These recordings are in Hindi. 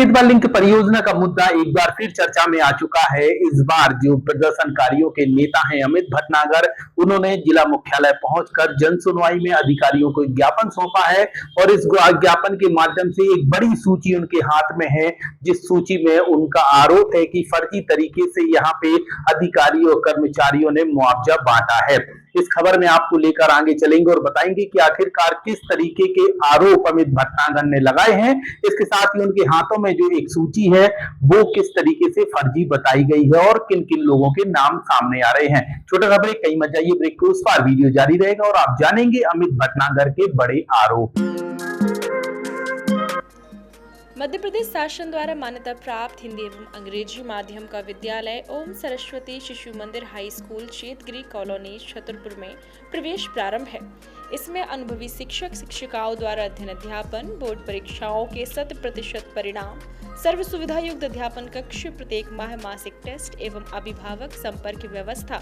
बेतवा लिंक परियोजना का मुद्दा एक बार फिर चर्चा में आ चुका है। इस बार जो प्रदर्शनकारियों के नेता हैं अमित भटनागर, उन्होंने जिला मुख्यालय पहुंचकर जन सुनवाई में अधिकारियों को ज्ञापन सौंपा है और इस ज्ञापन के माध्यम से एक बड़ी सूची उनके हाथ में है, जिस सूची में उनका आरोप है कि फर्जी तरीके से यहाँ पे अधिकारियों और कर्मचारियों ने मुआवजा बांटा है। इस खबर में आपको लेकर आगे चलेंगे और बताएंगे कि आखिरकार किस तरीके के आरोप अमित भटनागर ने लगाए हैं। इसके साथ ही उनके हाथों में जो एक सूची है वो किस तरीके से फर्जी बताई गई है और किन किन लोगों के नाम सामने आ रहे हैं। छोटा सा ब्रेक, कहीं मत जाइए, ब्रेक के उस पार वीडियो जारी रहेगा और आप जानेंगे अमित भटनागर के बड़े आरोप। मध्य प्रदेश शासन द्वारा मान्यता प्राप्त हिंदी एवं अंग्रेजी माध्यम का विद्यालय ओम सरस्वती शिशु मंदिर हाई स्कूल चेतगिरी कॉलोनी छतरपुर में प्रवेश प्रारंभ है। इसमें अनुभवी शिक्षक शिक्षिकाओं द्वारा अध्ययन अध्यापन, बोर्ड परीक्षाओं के 100% परिणाम, सर्व सुविधा युक्त अध्यापन कक्ष, प्रत्येक माह मासिक टेस्ट एवं अभिभावक संपर्क व्यवस्था,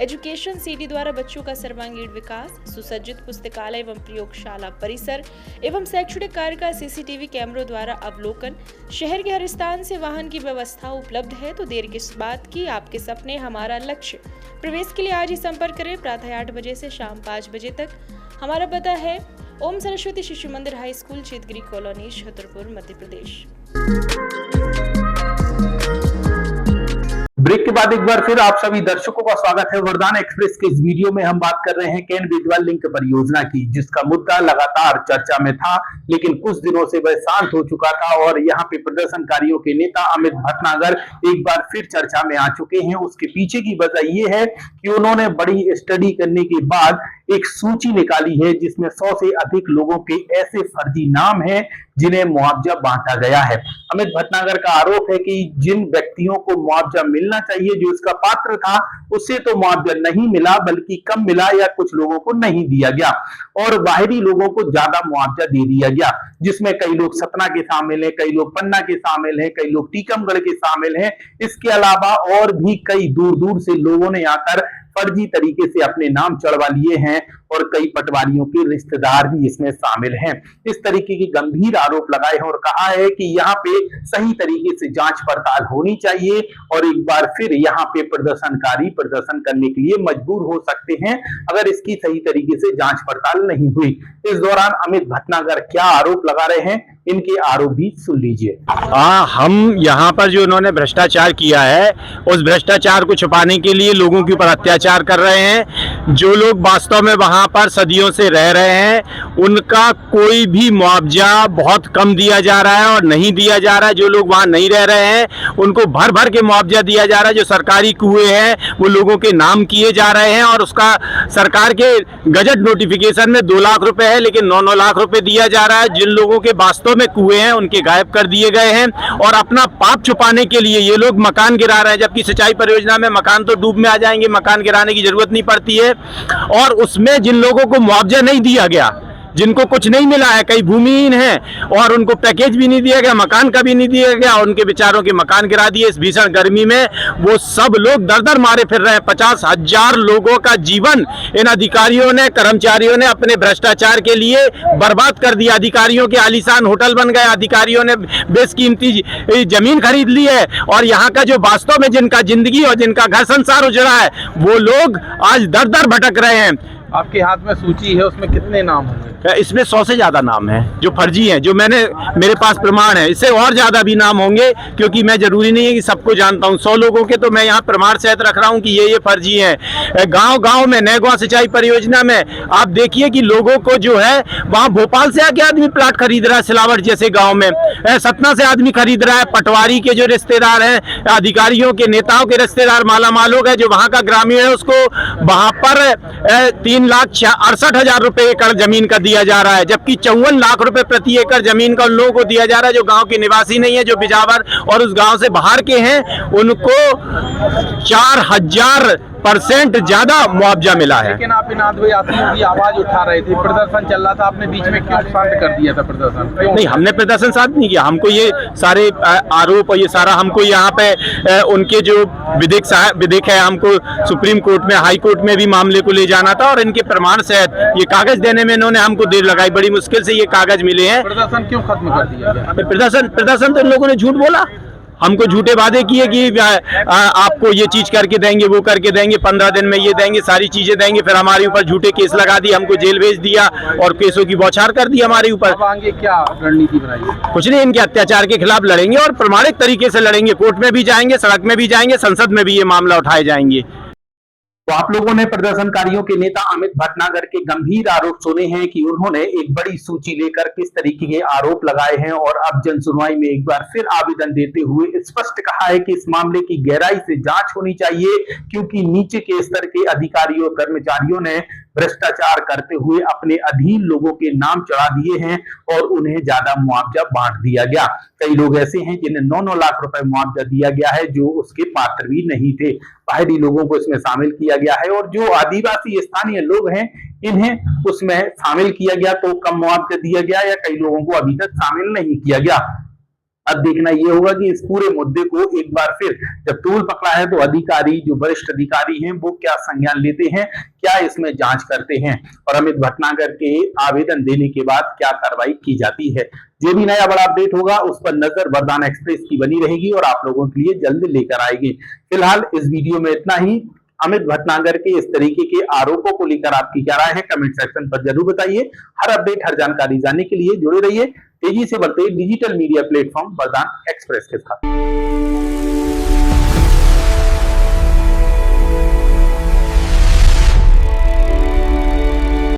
एजुकेशन सिटी द्वारा बच्चों का सर्वांगीण विकास, सुसज्जित पुस्तकालय एवं प्रयोगशाला परिसर एवं शैक्षणिक कार्य का सीसीटीवी कैमरों द्वारा अवलोकन, शहर के हर स्थान से वाहन की व्यवस्था उपलब्ध है। तो देर किस बात की, आपके सपने हमारा लक्ष्य। प्रवेश के लिए आज ही संपर्क करें प्रातः 8 बजे से शाम 5 बजे तक। हमारा पता है ओम सरस्वती शिशु मंदिर high school चेतगिरी colony Chhatarpur Madhya Pradesh. Break के बाद एक बार फिर आप सभी दर्शकों का स्वागत है। वरदान एक्सप्रेस के इस वीडियो में हम बात कर रहे हैं केन बेतवा लिंक परियोजना की, जिसका मुद्दा लगातार चर्चा में था, लेकिन कुछ दिनों से वह शांत हो चुका था और यहाँ पे प्रदर्शनकारियों के नेता अमित भटनागर एक बार फिर चर्चा में आ चुके हैं। उसके पीछे की वजह ये है कि उन्होंने बड़ी स्टडी करने के बाद एक सूची निकाली है जिसमें 100 से अधिक लोगों के ऐसे फर्जी नाम हैं जिन्हें मुआवजा बांटा गया है। अमित भटनागर का आरोप है कि जिन व्यक्तियों को मुआवजा मिलना चाहिए, जो इसका पात्र था, उससे तो मुआवजा नहीं मिला, बल्कि कम मिला या कुछ लोगों को नहीं दिया गया और बाहरी लोगों को ज्यादा मुआवजा दे दिया गया, जिसमें कई लोग सतना के शामिल हैं, कई लोग पन्ना के शामिल हैं, कई लोग टीकमगढ़ के शामिल हैं। इसके अलावा और भी कई दूर दूर से लोगों ने आकर फर्जी तरीके से अपने नाम चढ़वा लिए हैं और कई पटवारियों के रिश्तेदार भी इसमें शामिल हैं। इस तरीके के गंभीर आरोप लगाए हैं और कहा है कि यहाँ पे सही तरीके से जांच पड़ताल होनी चाहिए और एक बार फिर यहाँ पे प्रदर्शनकारी प्रदर्शन करने के लिए मजबूर हो सकते हैं अगर इसकी सही तरीके से जांच पड़ताल नहीं हुई। इस दौरान अमित भटनागर क्या आरोप लगा रहे हैं, इनके आरोप भी सुन लीजिए। हम यहाँ पर जो उन्होंने भ्रष्टाचार किया है, उस भ्रष्टाचार को छुपाने के लिए लोगों के ऊपर अत्याचार कर रहे हैं। जो लोग वास्तव में वहाँ पर सदियों से रह रहे हैं, उनका कोई भी मुआवजा बहुत कम दिया जा रहा है और नहीं दिया जा रहा है। जो लोग वहाँ नहीं रह रहे हैं उनको भर भर के मुआवजा दिया जा रहा है। जो सरकारी कुएं हैं वो लोगों के नाम किए जा रहे हैं और उसका सरकार के गजट नोटिफिकेशन में 2 लाख रुपए है, लेकिन 9-9 लाख रुपए दिया जा रहा है। जिन लोगों के वास्तव में कुएं हैं उनके गायब कर दिए गए हैं और अपना पाप छुपाने के लिए ये लोग मकान गिरा रहे हैं, जबकि सिंचाई परियोजना में मकान तो डूब में आ जाएंगे, मकान गिराने की जरूरत नहीं पड़ती है। और उसमें जिन लोगों को मुआवजा नहीं दिया गया, जिनको कुछ नहीं मिला है, कई भूमिहीन हैं और उनको पैकेज भी नहीं दिया गया, मकान का भी नहीं दिया गया, उनके बेचारों के मकान गिरा दिए इस भीषण गर्मी में। वो सब लोग दर दर मारे फिर रहे हैं। 50,000 लोगों का जीवन इन अधिकारियों ने, कर्मचारियों ने अपने भ्रष्टाचार के लिए बर्बाद कर दिया। अधिकारियों के आलीशान होटल बन गए, अधिकारियों ने बेशकीमती जमीन खरीद ली है और यहाँ का जो वास्तव में जिनका जिंदगी और जिनका घर संसार उजड़ा है, वो लोग आज दर दर भटक रहे हैं। आपके हाथ में सूची है, उसमें कितने नाम होंगे? इसमें 100 से ज्यादा नाम है जो फर्जी हैं, जो मेरे पास प्रमाण है। इससे और ज्यादा भी नाम होंगे, क्योंकि मैं जरूरी नहीं है कि सबको जानता हूं। 100 लोगों के तो मैं यहाँ प्रमाण सहित रख रहा हूं कि ये फर्जी हैं। गांव-गांव में नैगवा सिंचाई परियोजना में आप देखिए कि लोगों को जो है वहाँ भोपाल से आके आदमी प्लाट खरीद रहा है, सिलावट जैसे गाँव में, सतना से आदमी खरीद रहा है। पटवारी के जो रिश्तेदार हैं, अधिकारियों के नेताओं के रिश्तेदार मालामाल हो गए। जो वहाँ का ग्रामीण है उसको वहाँ पर 3,68,000 रुपए एकड़ जमीन का दिया जा रहा है, जबकि 54 लाख रुपए प्रति एकड़ जमीन का उन लोगों को दिया जा रहा है जो गांव के निवासी नहीं है, जो बिजावर और उस गांव से बाहर के हैं। उनको 4000% ज्यादा मुआवजा मिला है। लेकिन आप इन आदिवासियों की आवाज उठा रहे थे, प्रदर्शन चल रहा था, आपने बीच में क्यों शांत कर दिया था प्रदर्शन? नहीं, हमने प्रदर्शन शांत नहीं किया। हमको ये सारे आरोप और ये सारा हमको यहाँ पे उनके जो विधिक है, हमको सुप्रीम कोर्ट में, हाई कोर्ट में भी मामले को ले जाना था और इनके प्रमाण सहित ये कागज देने में इन्होंने हमको देर लगाई, बड़ी मुश्किल से ये कागज मिले हैं। प्रदर्शन क्यों खत्म कर दिया गया? प्रदर्शन तो इन लोगों ने झूठ बोला, हमको झूठे वादे किए कि आपको ये चीज करके देंगे, वो करके देंगे, 15 दिन में ये देंगे, सारी चीजें देंगे, फिर हमारे ऊपर झूठे केस लगा दिए, हमको जेल भेज दिया और केसों की बौछार कर दी हमारे ऊपर। अब आगे क्या रणनीति बनाई है? कुछ नहीं, इनके अत्याचार के खिलाफ लड़ेंगे और प्रमाणिक तरीके से लड़ेंगे, कोर्ट में भी जाएंगे, सड़क में भी जाएंगे, संसद में भी ये मामला उठाए जाएंगे। तो आप लोगों ने प्रदर्शनकारियों के नेता अमित भटनागर के गंभीर आरोप सुने हैं कि उन्होंने एक बड़ी सूची लेकर किस तरीके के आरोप लगाए हैं और अब जन सुनवाई में एक बार फिर आवेदन देते हुए स्पष्ट कहा है कि इस मामले की गहराई से जांच होनी चाहिए, क्योंकि नीचे के स्तर के अधिकारियों कर्मचारियों ने भ्रष्टाचार करते हुए अपने अधीन लोगों के नाम चढ़ा दिए हैं और उन्हें ज्यादा मुआवजा बांट दिया गया। कई लोग ऐसे हैं जिन्हें 9-9 लाख रुपए मुआवजा दिया गया है जो उसके पात्र भी नहीं थे। बाहरी लोगों को इसमें शामिल किया गया है और जो आदिवासी स्थानीय लोग हैं इन्हें उसमें शामिल किया गया तो कम मुआवजा दिया गया, या कई लोगों को अभी तक शामिल नहीं किया गया। अब देखना यह होगा कि इस पूरे मुद्दे को एक बार फिर जब तूल पकड़ा है तो अधिकारी, जो वरिष्ठ अधिकारी हैं, वो क्या संज्ञान लेते हैं, क्या इसमें जांच करते हैं और अमित भटनागर के आवेदन देने के बाद क्या कार्रवाई की जाती है। जो भी नया बड़ा अपडेट होगा उस पर नजर वरदान एक्सप्रेस की बनी रहेगी और आप लोगों के लिए जल्द लेकर आएगी। फिलहाल इस वीडियो में इतना ही। अमित भटनागर के इस तरीके के आरोपों को लेकर आपकी क्या राय है, कमेंट सेक्शन पर जरूर बताइए। हर अपडेट, हर जानकारी जानने के लिए जुड़े रहिए तेजी से बढ़ते डिजिटल मीडिया प्लेटफॉर्म वरदान एक्सप्रेस के साथ।